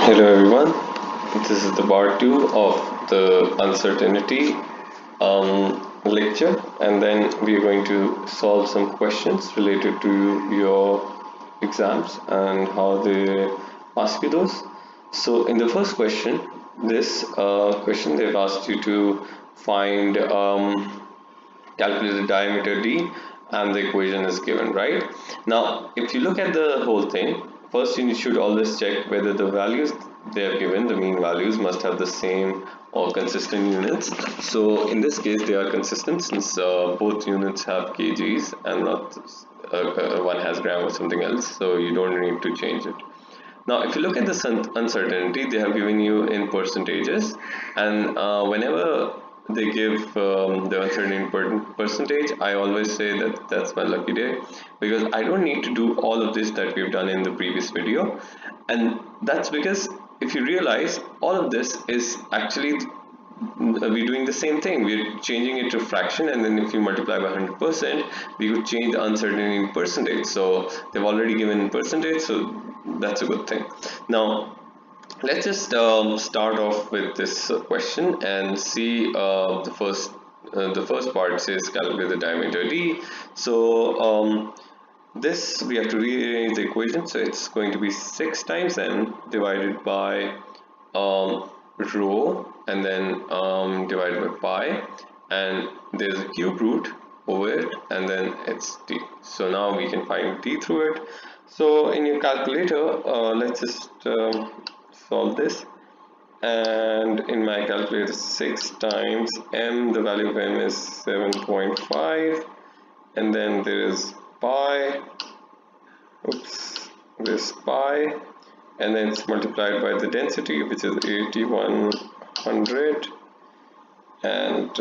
Hello everyone, this is the part 2 of the uncertainty lecture, and then we are going to solve some questions related to your exams and how they ask you those. So in the first question, this question they've asked you to find calculate the diameter d, and the equation is given, right? Now if you look at the whole thing, first you should always check whether the values they are given, the mean values, must have the same or consistent units. So in this case they are consistent, since both units have kgs and not one has gram or something else, so you don't need to change it. Now, if you look at the uncertainty, they have given you in percentages, and whenever they give the uncertainty in percentage, I always say that that's my lucky day, because I don't need to do all of this that we've done in the previous video. And that's because if you realize, all of this is actually we're doing the same thing. We're changing it to fraction, and then if you multiply by 100%, we could change the uncertainty in percentage. So they've already given percentage, so that's a good thing. Now let's just start off with this question and see the first part says calculate the diameter d. So this we have to rearrange the equation, so it's going to be 6 times n divided by rho, and then divided by pi, and there's a cube root over it, and then it's d. So now we can find d through it. So in your calculator, let's just solve this, and in my calculator 6 times m, the value of m is 7.5, and then there is pi, this pi, and then it's multiplied by the density, which is 8100, and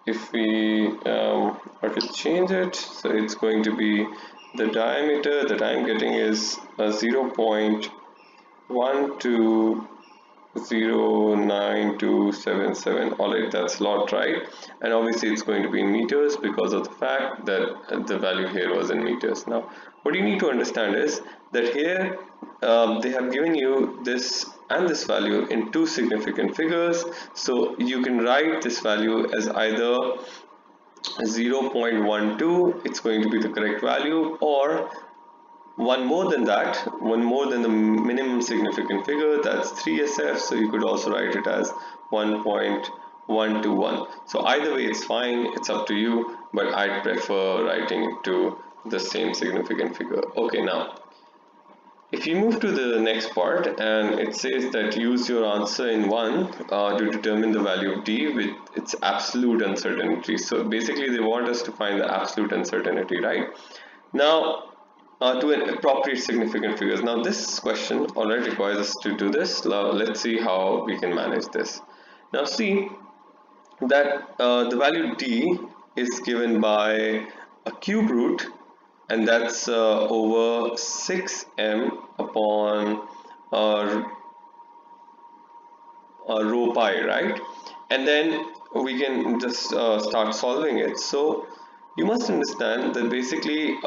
if we are to change it, so it's going to be the diameter that I'm getting is 0.120977. Alright, that's a lot, right? And obviously it's going to be in meters because of the fact that the value here was in meters. Now what you need to understand is that here they have given you this and this value in two significant figures, so you can write this value as either 0.12, it's going to be the correct value, or one more than that, one more than the minimum significant figure, that's 3SF, so you could also write it as 1.121. So either way it's fine, it's up to you, but I'd prefer writing it to the same significant figure. Okay, now if you move to the next part, and it says that use your answer in 1 to determine the value of d with its absolute uncertainty. So basically they want us to find the absolute uncertainty, right? Now to an appropriate significant figures. Now this question already requires us to do this. Now let's see how we can manage this. Now see that the value d is given by a cube root, and that's over 6m upon rho pi, right? And then we can just start solving it. So you must understand that basically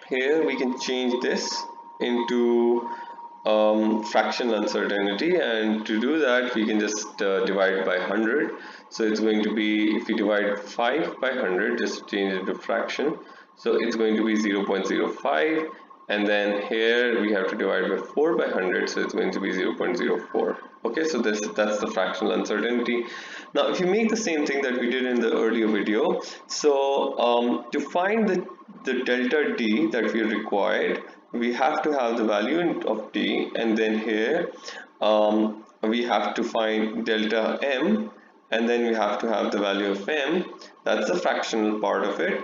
here we can change this into fractional uncertainty, and to do that we can just divide by 100. So it's going to be, if you divide 5 by 100, just change it to fraction, so it's going to be 0.05, and then here we have to divide by 4 by 100, so it's going to be 0.04. okay, so that's the fractional uncertainty. Now if you make the same thing that we did in the earlier video, so to find the delta d that we required, we have to have the value of d, and then here we have to find delta m, and then we have to have the value of m, that's the fractional part of it,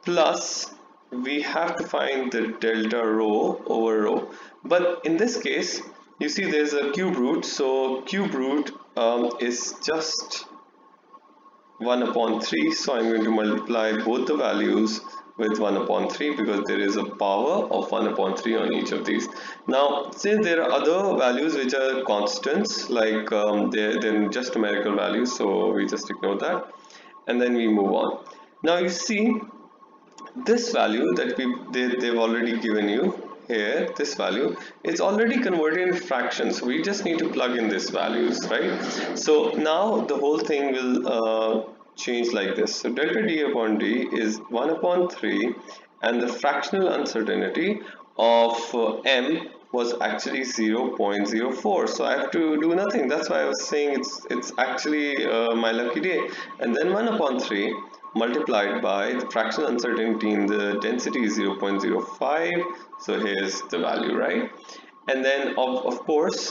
plus we have to find the delta rho over rho. But in this case you see there's a cube root, so cube root is just 1 upon 3, so I'm going to multiply both the values with 1 upon 3 because there is a power of 1 upon 3 on each of these. Now since there are other values which are constants, like they're just numerical values, so we just ignore that, and then we move on. Now you see this value that they've already given you here, this value, it's already converted in fractions. We just need to plug in these values, right? So now the whole thing will change like this. So delta d upon d is 1 upon 3, and the fractional uncertainty of m was actually 0.04. So I have to do nothing. That's why I was saying it's actually my lucky day. And then 1 upon 3 multiplied by the fractional uncertainty in the density is 0.05. So here's the value, right? And then of course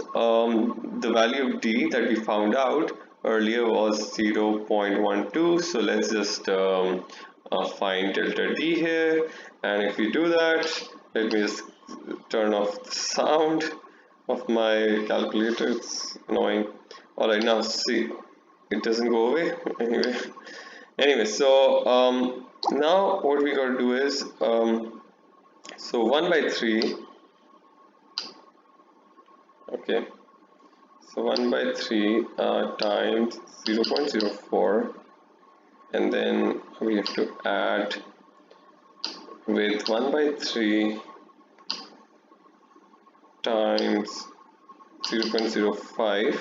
the value of d that we found out earlier was 0.12. So let's just find delta d here, and if we do that, let me just turn off the sound of my calculator. It's annoying. Alright, now see, it doesn't go away. Anyway, so now what we gotta do is so 1 by 3. Okay, so 1 by 3 times 0.04, and then we have to add with 1 by 3 times 0.05,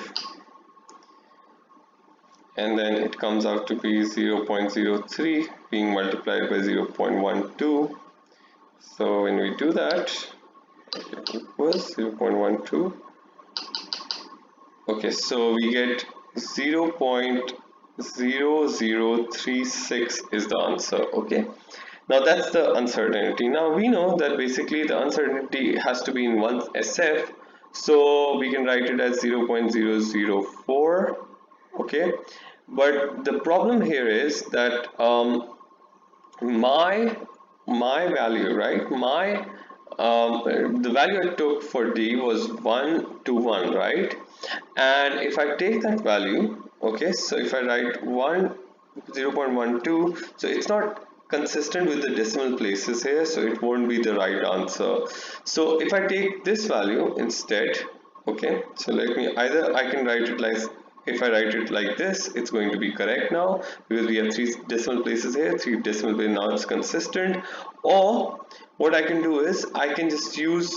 and then it comes out to be 0.03 being multiplied by 0.12. So when we do that, it equals 0.12. Okay, so we get 0.0036 is the answer. Okay, now that's the uncertainty. Now we know that basically the uncertainty has to be in one SF, so we can write it as 0.004. Okay, but the problem here is that my value, right, the value I took for D was 1 to 1, right? And if I take that value, okay, so if I write 0.12, so it's not consistent with the decimal places here, so it won't be the right answer. So if I take this value instead, okay, so let me, either I can write it like, if I write it like this, it's going to be correct now because we have 3 decimal places here, 3 decimal places, now it's consistent. Or what I can do is I can just use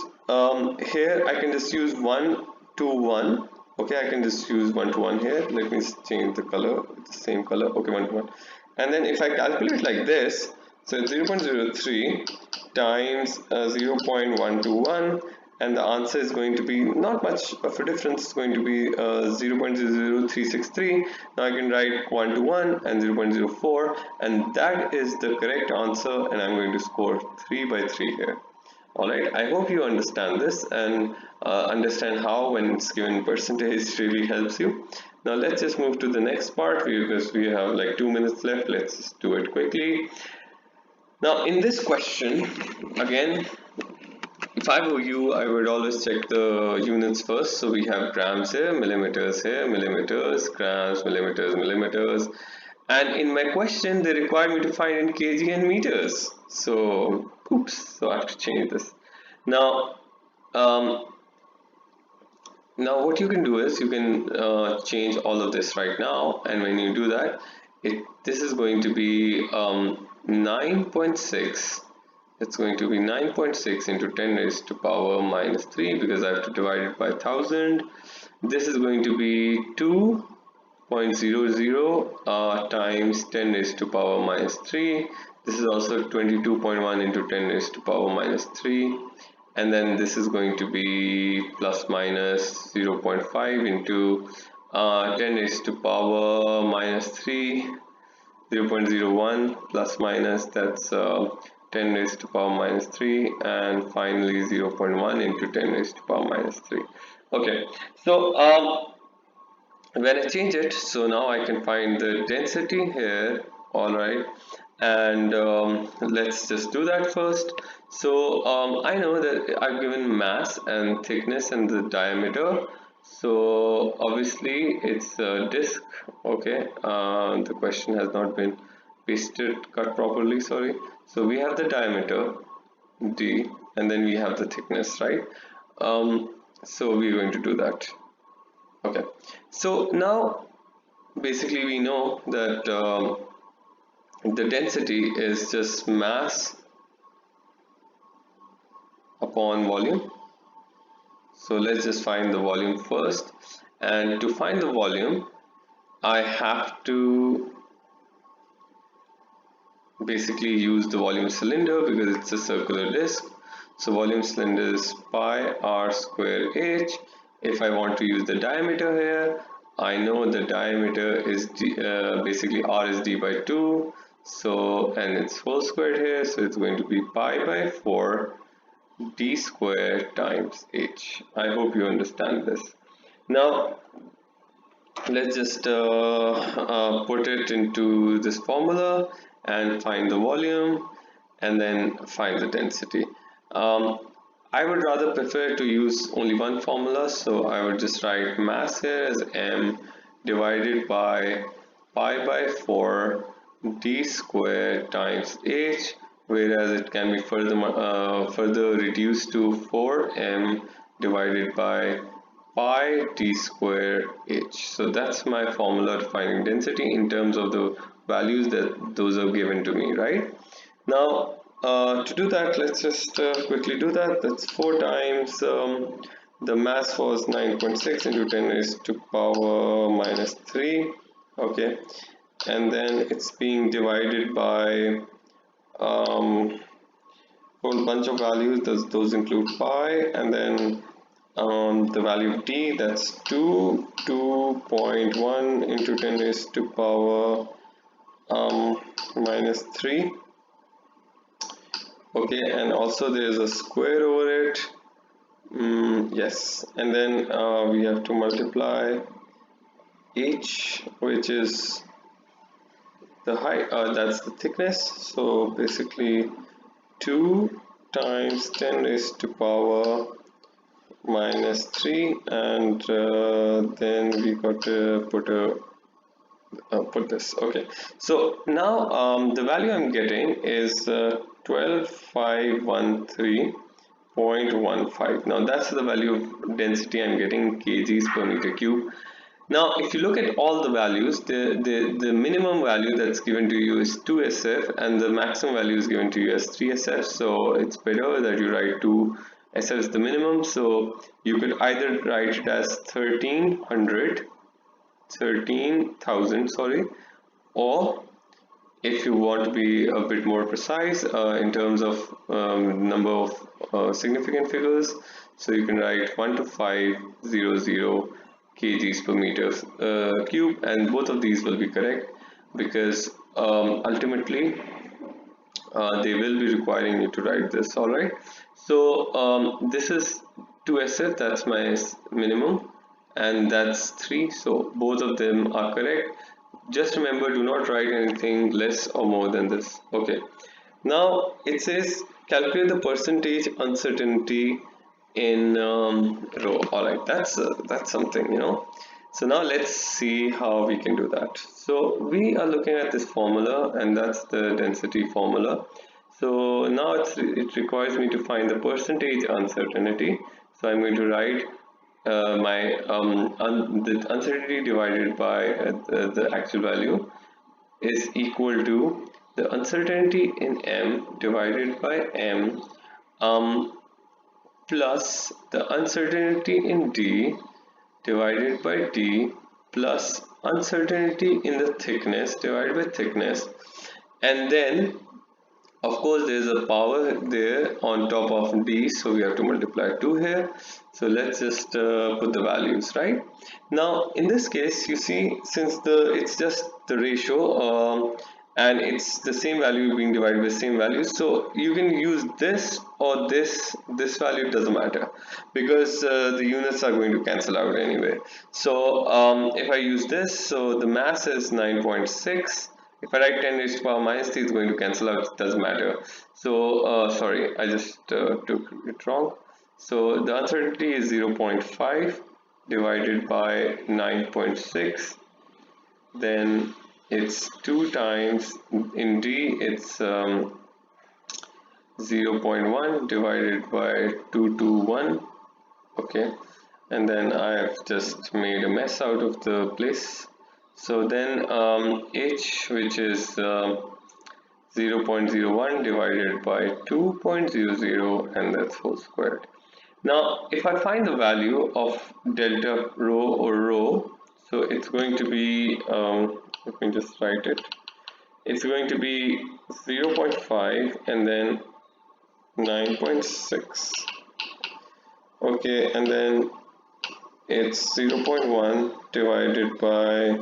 here I can just use 1 to 1. Okay, I can just use 1 to 1 here. Let me change the color, the same color. Okay, 1 to 1. And then if I calculate like this, so it's 0.03 times 0.121, and the answer is going to be not much of a difference. It's going to be 0.00363. Now I can write 1 to 1 and 0.04, and that is the correct answer, and I'm going to score 3 by 3 here. Alright, I hope you understand this and understand how when it's given percentage really helps you. Now let's just move to the next part because we have like 2 minutes left. Let's just do it quickly. Now in this question, again, if I were you, I would always check the units first. So we have grams here, millimeters, grams, millimeters, millimeters. And in my question, they require me to find in kg and meters. So, oops, so I have to change this. Now, now what you can do is you can change all of this right now. And when you do that, this is going to be 9.6. It's going to be 9.6 into 10 raised to power minus 3 because I have to divide it by 1000. This is going to be 2.00 times 10 raised to power minus 3. This is also 22.1 into 10 raised to power minus 3. And then this is going to be plus minus 0.5 into 10 raised to power minus 3. 0.01 plus minus, that's 10 raised to power minus 3, and finally 0.1 into 10 raised to power minus 3. Okay, so when I change it, so now I can find the density here. Alright, and let's just do that first. So I know that I've given mass and thickness and the diameter. So obviously it's a disk. Okay, the question has not been cut properly, sorry. So we have the diameter d, and then we have the thickness, right? So we're going to do that. Okay, so now basically we know that the density is just mass upon volume. So let's just find the volume first, and to find the volume I have to basically use the volume cylinder because it's a circular disc. So volume cylinder is pi r square h. If I want to use the diameter here, I know the diameter is basically r is d by 2, so and it's whole squared here, so it's going to be pi by 4 d squared times h. I hope you understand this. Now let's just put it into this formula and find the volume and then find the density. I would rather prefer to use only one formula, so I would just write mass here as m divided by pi by 4 d squared times h, whereas it can be further reduced to 4m divided by pi d square h. So that's my formula to finding density in terms of the values that those are given to me, right? Now to do that, let's just quickly do that. That's 4 times the mass was 9.6 into 10 raised to power minus 3. Okay, and then it's being divided by whole bunch of values. Those include pi, and then the value of d, that's 2.1 into 10 raised to power minus 3. Okay, and also there is a square over it. Yes, and then we have to multiply h, which is the height, that's the thickness. So basically 2 times 10 raised to power minus 3, and then we got to put this. Okay, so now the value I'm getting is 12513.15. now that's the value of density I'm getting, kgs per meter cube. Now if you look at all the values, the minimum value that's given to you is 2 SF and the maximum value is given to you as 3 SF, so it's better that you write 2 SF is the minimum. So you could either write it as 13,000, sorry, or if you want to be a bit more precise in terms of number of significant figures, so you can write 12500 kgs per meter cube, and both of these will be correct because ultimately they will be requiring you to write this. All right, so this is 2 SF, that's my minimum, and that's 3, so both of them are correct. Just remember, do not write anything less or more than this. Okay, now it says calculate the percentage uncertainty in row. All right, that's something, you know. So now let's see how we can do that. So we are looking at this formula, and that's the density formula. So now it requires me to find the percentage uncertainty. So I'm going to write the uncertainty divided by the actual value is equal to the uncertainty in m divided by m plus the uncertainty in d divided by d plus uncertainty in the thickness divided by thickness, and then of course there is a power there on top of d, so we have to multiply 2 here. So let's just put the values right now. In this case, you see, since it's just the ratio and it's the same value being divided by same value, so you can use this or this value, doesn't matter because the units are going to cancel out anyway. So if I use this, so the mass is 9.6. if I write 10 raised to power minus 3, it's going to cancel out, it doesn't matter. So sorry, I just took it wrong. So the uncertainty is 0.5 divided by 9.6, then it's 2 times, in D it's 0.1 divided by 221. Okay, and then I have just made a mess out of the place. So then H, which is 0.01 divided by 2.00, and that's whole squared. Now, if I find the value of delta rho or rho, so it's going to be, let me just write it. It's going to be 0.5 and then 9.6. Okay, and then it's 0.1 divided by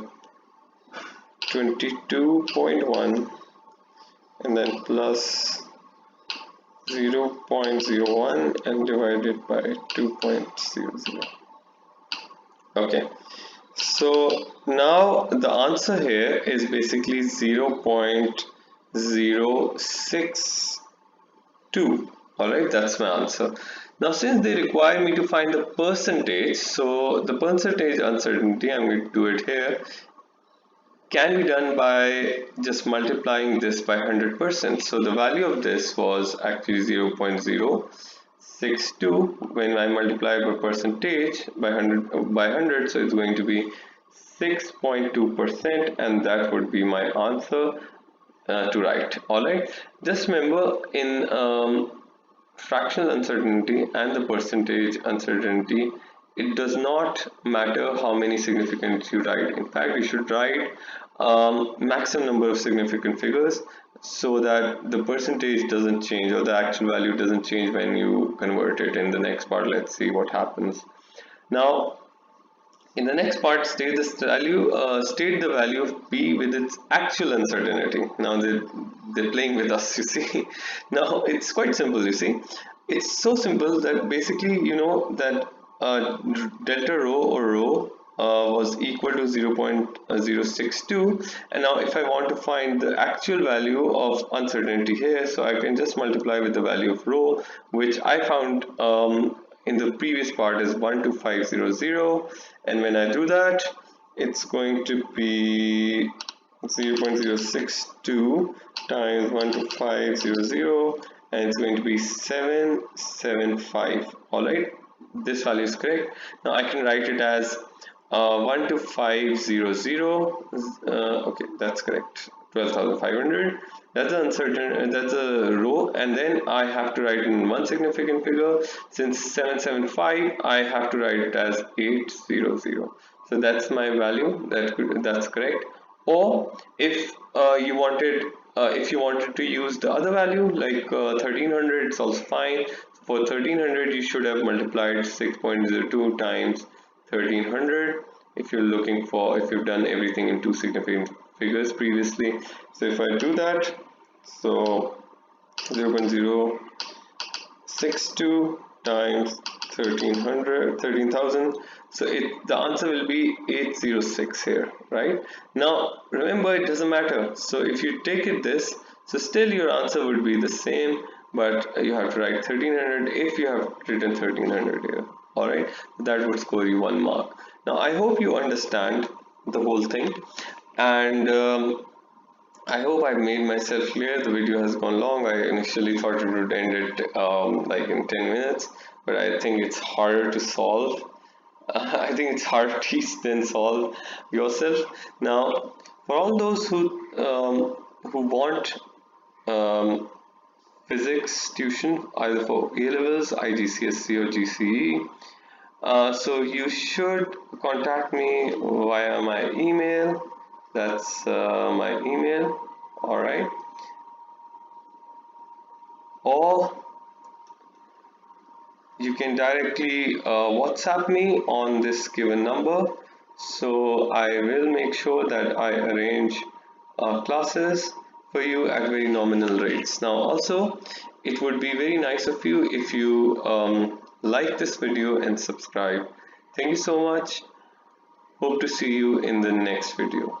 22.1 and then plus 0.01 and divided by 2.00. Okay, so now the answer here is basically 0.062. Alright, that's my answer. Now since they require me to find the percentage, so the percentage uncertainty, I'm going to do it here, can be done by just multiplying this by 100%. So the value of this was actually 0.062. When I multiply by percentage by 100, so it's going to be 6.2%, and that would be my answer to write. Alright, just remember in fractional uncertainty and the percentage uncertainty, it does not matter how many significant you write. In fact, you should write maximum number of significant figures so that the percentage doesn't change, or the actual value doesn't change when you convert it. In the next part, let's see what happens. Now in the next part, state the value of p with its actual uncertainty. Now they're playing with us, you see. Now it's quite simple, you see. It's so simple that basically you know that delta rho or rho was equal to 0.062, and now if I want to find the actual value of uncertainty here, so I can just multiply with the value of rho, which I found in the previous part is 12500, and when I do that, it's going to be 0.062 times 12500, and it's going to be 775. all right, this value is correct. Now I can write it as 12500, okay, that's correct, 12,500. That's an uncertain, that's a row, and then I have to write in one significant figure. Since 775, I have to write it as 800. So that's my value. That's correct. Or if you wanted to use the other value like 1300, it's also fine. For 1300, you should have multiplied 6.02 times 1300 if you've done everything in two significant figures previously. So if I do that, so 0.062 times 13,000, so the answer will be 806 here, right? Now remember, it doesn't matter. So if you take it this, so still your answer would be the same, but you have to write 1300 if you have written 1300 here. All right, that would score you 1 mark. Now I hope you understand the whole thing, and I hope I've made myself clear. The video has gone long. I initially thought it would end it like in 10 minutes, but I think it's harder to solve. I think it's harder to teach than solve yourself. Now, for all those who want physics tuition, either for A levels, IGCSE, or GCE, so you should contact me via my email. That's my email. All right. Or you can directly WhatsApp me on this given number. So I will make sure that I arrange classes for you at very nominal rates. Now also, it would be very nice of you if you like this video and subscribe. Thank you so much. Hope to see you in the next video.